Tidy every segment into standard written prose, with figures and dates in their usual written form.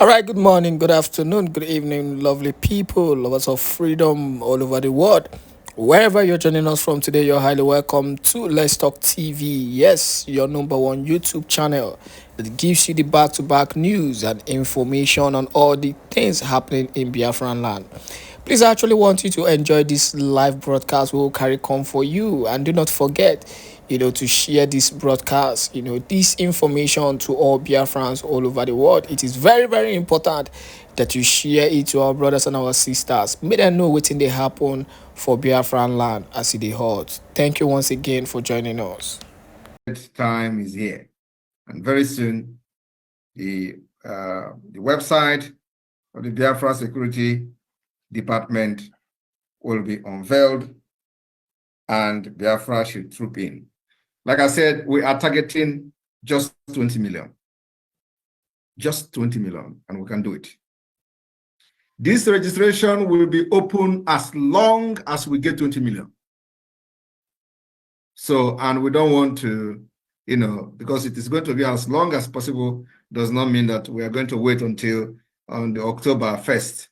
All right, good morning, good afternoon, good evening, lovely people, lovers of freedom all over the world. Wherever you're joining us from today, you're highly welcome to Let's Talk TV. Yes, your number one YouTube channel that gives you the back to back news and information on all the things happening in Biafraland. Please, I actually want you to enjoy this live broadcast. We will carry on for you. And do not forget, to share this broadcast, this information to all Biafrans all over the world. It is very, very important that you share it to our brothers and our sisters. Make them know what they happen for Biafraland as it is hot. Thank you once again for joining us. Time is here, and very soon the website of the Biafra Security Department will be unveiled, and Biafra should troop in. Like I said, we are targeting just 20 million. Just 20 million, and we can do it. This registration will be open as long as we get 20 million. So, and we don't want to, because it is going to be as long as possible, does not mean that we are going to wait until on the October 1st,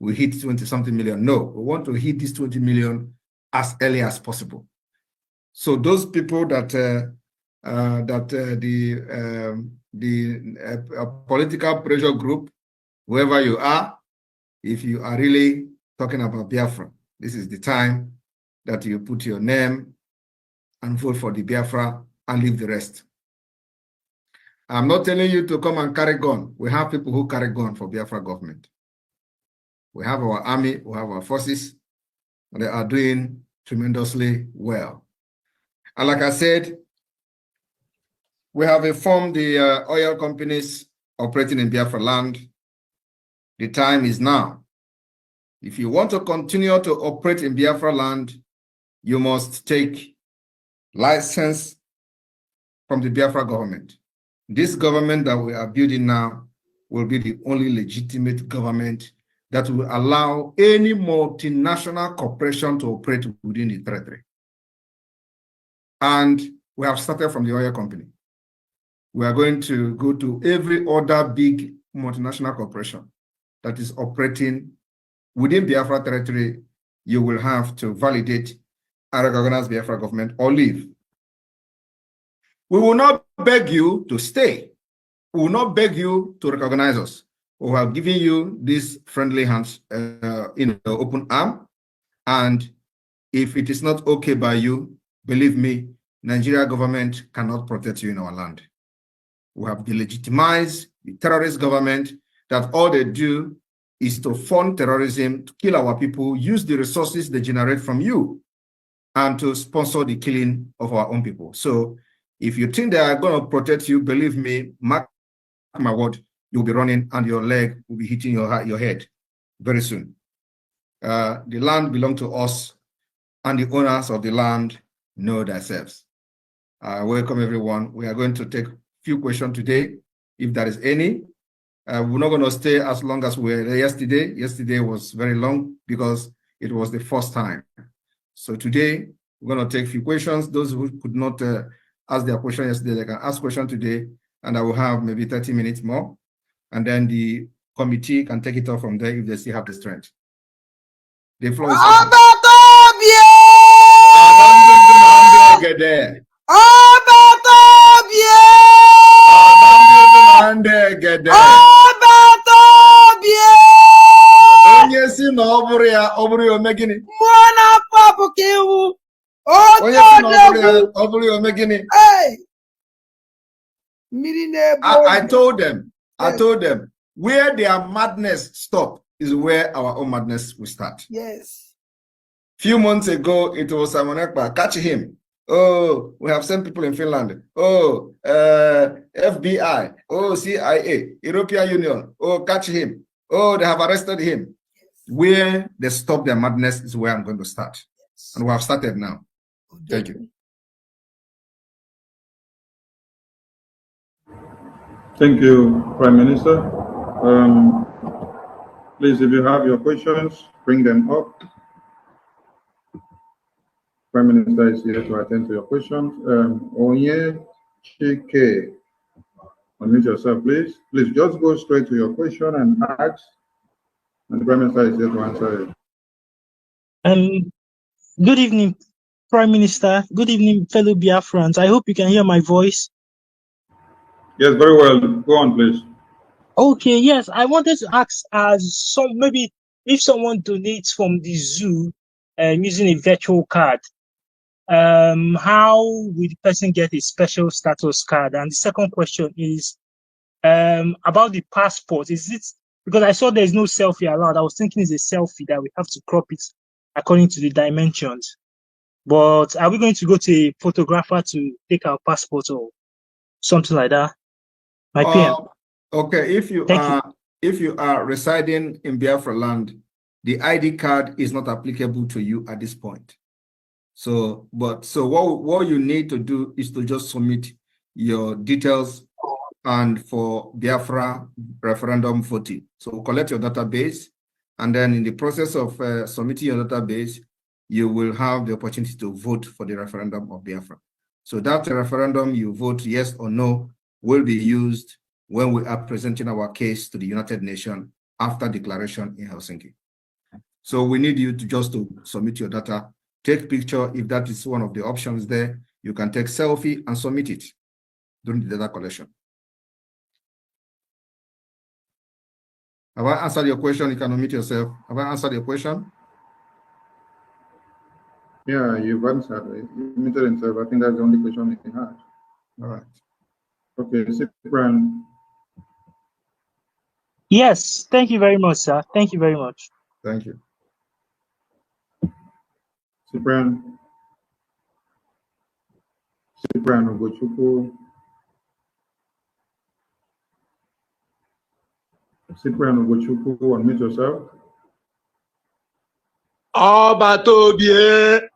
we hit 20-something million. No, we want to hit this 20 million as early as possible. So those people that the political pressure group, whoever you are, if you are really talking about Biafra, this is the time that you put your name and vote for the Biafra and leave the rest. I'm not telling you to come and carry gun. We have people who carry gun for Biafra government. We have our army, we have our forces, and they are doing tremendously well. And like I said, we have informed the oil companies operating in Biafraland. The time is now. If you want to continue to operate in Biafraland, you must take license from the Biafra government. This government that we are building now will be the only legitimate government that will allow any multinational corporation to operate within the territory. And we have started from the oil company. We are going to go to every other big multinational corporation that is operating within Biafra territory. You will have to validate and recognize Biafra government or leave. We will not beg you to stay. We will not beg you to recognize us. We have given you this friendly hands in the open arm. And if it is not okay by you, believe me, Nigeria government cannot protect you in our land. We have delegitimized the terrorist government that all they do is to fund terrorism, to kill our people, use the resources they generate from you, and to sponsor the killing of our own people. So if you think they are going to protect you, believe me, mark my word, you'll be running and your leg will be hitting your head very soon. The land belongs to us, and the owners of the land know themselves. Welcome, everyone. We are going to take a few questions today, if there is any. We're not going to stay as long as we were yesterday. Yesterday was very long because it was the first time. So today, we're going to take a few questions. Those who could not ask their question yesterday, they can ask question today, and I will have maybe 30 minutes more. And then the committee can take it off from there if they still have the strength. The floor is open. Onye si na ọ bụrụ ya ome gịnị? Onye si na ọ bụrụ ya ome gịnị? I told them, where their madness stop is where our own madness will start. Yes. Few months ago, it was Simon Èkpá. Catch him. Oh, we have sent people in Finland. Oh, FBI. Oh, CIA. European Union. Oh, catch him. Oh, they have arrested him. Where they stop their madness is where I'm going to start. And we have started now. Thank you. Thank you, Prime Minister. Please, if you have your questions, bring them up. Prime Minister is here to attend to your questions. Onye Chike unmute yourself, please. Please just go straight to your question and ask, and the Prime Minister is here to answer it. Good evening, Prime Minister. Good evening, fellow Biafrans. I hope you can hear my voice. Yes, very well. Go on, please. Okay, yes, I wanted to ask maybe if someone donates from the zoo using a virtual card, how will the person get a special status card? And the second question is about the passport. Is it because I saw there's no selfie allowed? I was thinking it's a selfie that we have to crop it according to the dimensions. But are we going to go to a photographer to take our passport or something like that? My PM. Okay, if you are residing in Biafraland, the ID card is not applicable to you at this point. So what you need to do is to just submit your details and for Biafra referendum voting. So collect your database, and then in the process of submitting your database, you will have the opportunity to vote for the referendum of Biafra. So that referendum you vote yes or no will be used when we are presenting our case to the United Nations after declaration in Helsinki. So we need you to just to submit your data, take picture. If that is one of the options there, you can take selfie and submit it during the data collection. Have I answered your question? You can unmute yourself. Have I answered your question? Yeah, you've answered it. You muted himself. I think that's the only question he had. All right. Okay, Cyprian. Yes, thank you very much, sir. Thank you very much. Thank you. Cyprian Ogochukwu. Cyprian Ogochukwu, unmute yourself. Obatobie.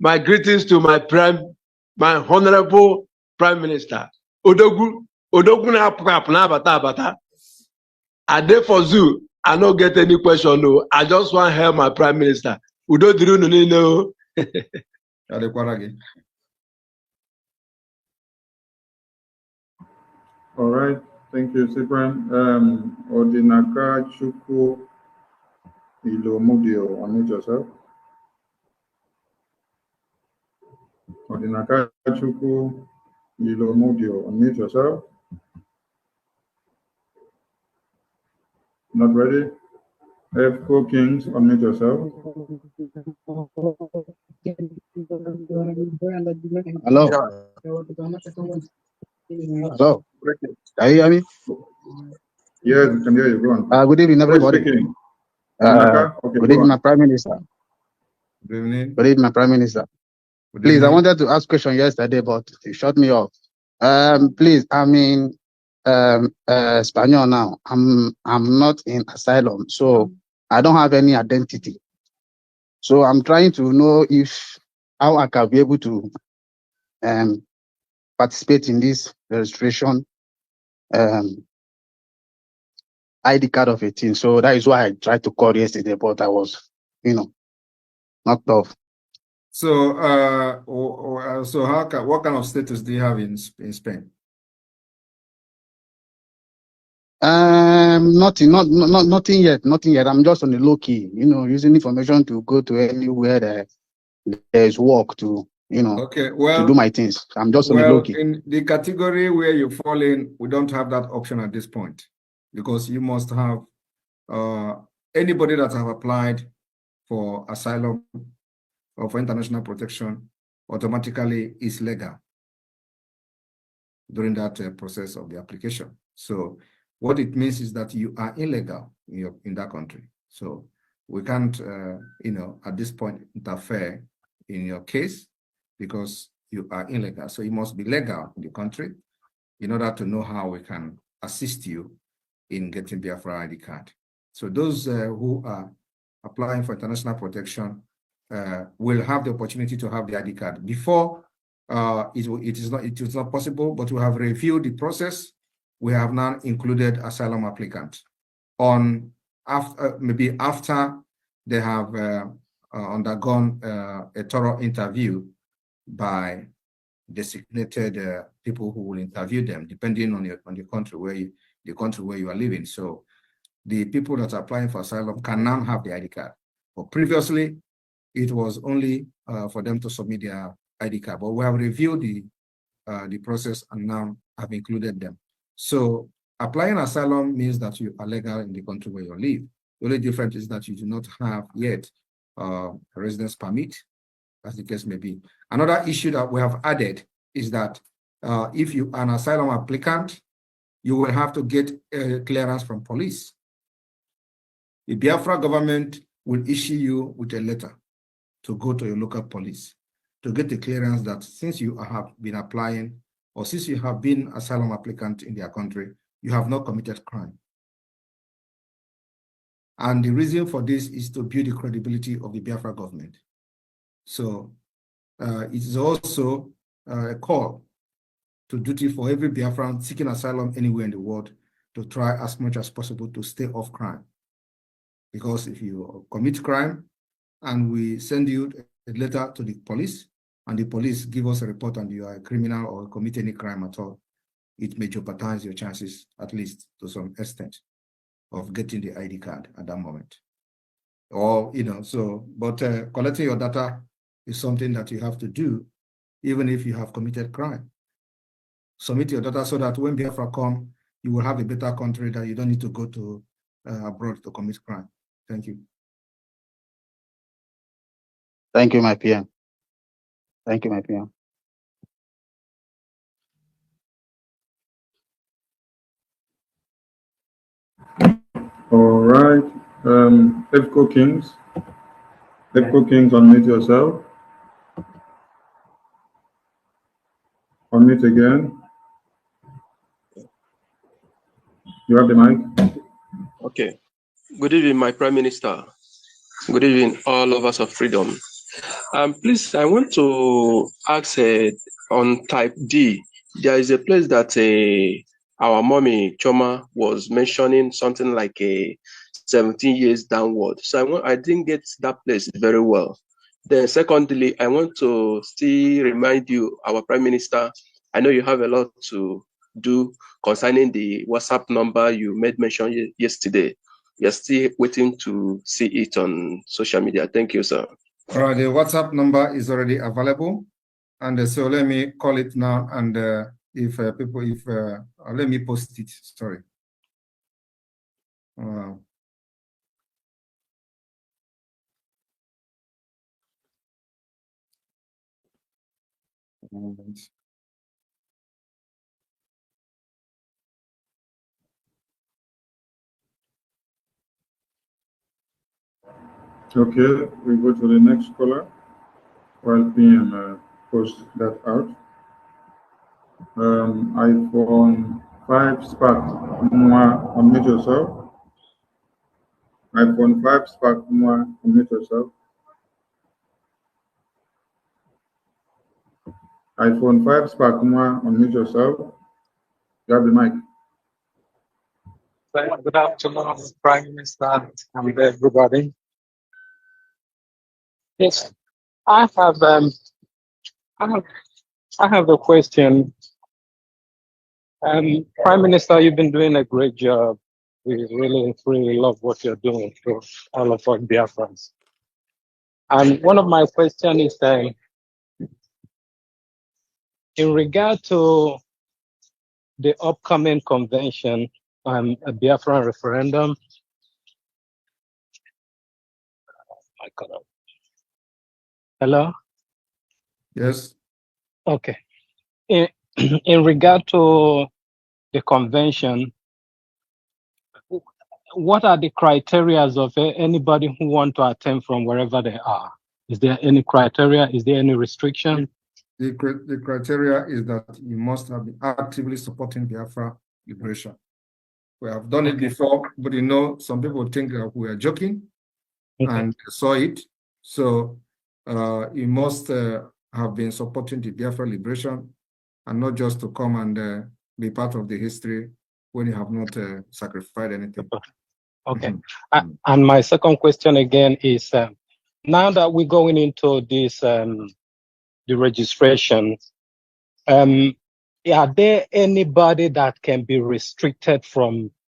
My greetings to my honorable Prime Minister. Odogwu na abata. I dey for zoo. I don't get any question. No, I just want to help my Prime Minister. Udo diri unu niile o. All right, thank you, Cyprian. Odinaka Chukwu Ilomudio, unmute yourself. Odinaka Chukwu Ilomudio, unmute yourself. Not ready? F. Kings, unmute yourself. Hello. Hello. Can you hear me? Yes, we can hear you. Go on. Good evening, everybody. Good evening, my Prime Minister. Good evening. Good evening, my Prime Minister. Please, I wanted to ask a question yesterday, but you shut me off. Please, I'm in Spaniel now. I'm not in asylum, so I don't have any identity. So I'm trying to know how I can be able to participate in this registration ID card of 18. So that is why I tried to call yesterday, but I was, knocked off. So, what kind of status do you have in Spain? Nothing yet. I'm just on the low key, using information to go to anywhere there's work to, okay, well, to do my things. I'm just on the low key. In the category where you fall in, we don't have that option at this point, because you must have anybody that have applied for asylum or for international protection automatically is legal during that process of the application. So what it means is that you are illegal in that country. So we can't, at this point interfere in your case because you are illegal. So you must be legal in the country in order to know how we can assist you in getting Biafra ID card. So those who are applying for international protection will have the opportunity to have the ID card. Before, it is not possible, but we have reviewed the process. We have now included asylum applicants maybe after they have undergone a thorough interview by designated people who will interview them, depending on the country where you are living. So the people that are applying for asylum can now have the ID card. But previously, it was only for them to submit their ID card. But we have reviewed the process and now have included them. So applying asylum means that you are legal in the country where you live. The only difference is that you do not have yet a residence permit, as the case may be. Another issue that we have added is that if you are an asylum applicant, you will have to get a clearance from police. The Biafra government will issue you with a letter to go to your local police to get the clearance that since you have been applying or since you have been asylum applicant in their country, you have not committed crime. And the reason for this is to build the credibility of the Biafra government. So it is also a call to duty for every Biafran seeking asylum anywhere in the world to try as much as possible to stay off crime. Because if you commit crime and we send you a letter to the police and the police give us a report and you are a criminal or commit any crime at all, it may jeopardize your chances, at least to some extent, of getting the ID card at that moment. Or, but collecting your data is something that you have to do, even if you have committed crime. Submit your data so that when Biafra come, you will have a better country that you don't need to go to abroad to commit crime. Thank you. Thank you, my PM. Thank you, my PM. All right. Èkpá Kings. Èkpá Kings, unmute yourself. Unmute again. You have the mic. Okay. Good evening, my Prime Minister. Good evening, all of us of freedom. Please, I want to ask on type D. There is a place that our mommy Choma was mentioning something like a 17 years downward. So I didn't get that place very well. Then secondly, I want to still remind you, our Prime Minister, I know you have a lot to do concerning the WhatsApp number you made mention yesterday. You're still waiting to see it on social media. Thank you, sir. All right, the WhatsApp number is already available. And so let me call it now. And let me post it, sorry. Okay, we go to the next caller while PM post that out. iPhone 5 Spark, unmute yourself. iPhone 5 Spark, unmute yourself. iPhone 5 Spark, unmute yourself. You have the mic. Good afternoon, Prime Minister, and everybody. Yes, I have a question. Prime Minister, you've been doing a great job. We really love what you're doing for all of our Biafrans. And one of my questions is in regard to the upcoming convention on a Biafran referendum. Hello? Yes. Okay. In regard to the convention, what are the criteria of anybody who want to attend from wherever they are? Is there any criteria? Is there any restriction? The criteria is that you must have been actively supporting Biafra liberation. We have done it before, but some people think that we are joking and saw it. So you must have been supporting the Biafra liberation and not just to come and be part of the history when you have not sacrificed anything. Okay. And my second question again is, now that we're going into this, the registration, Are there anybody that can be restricted from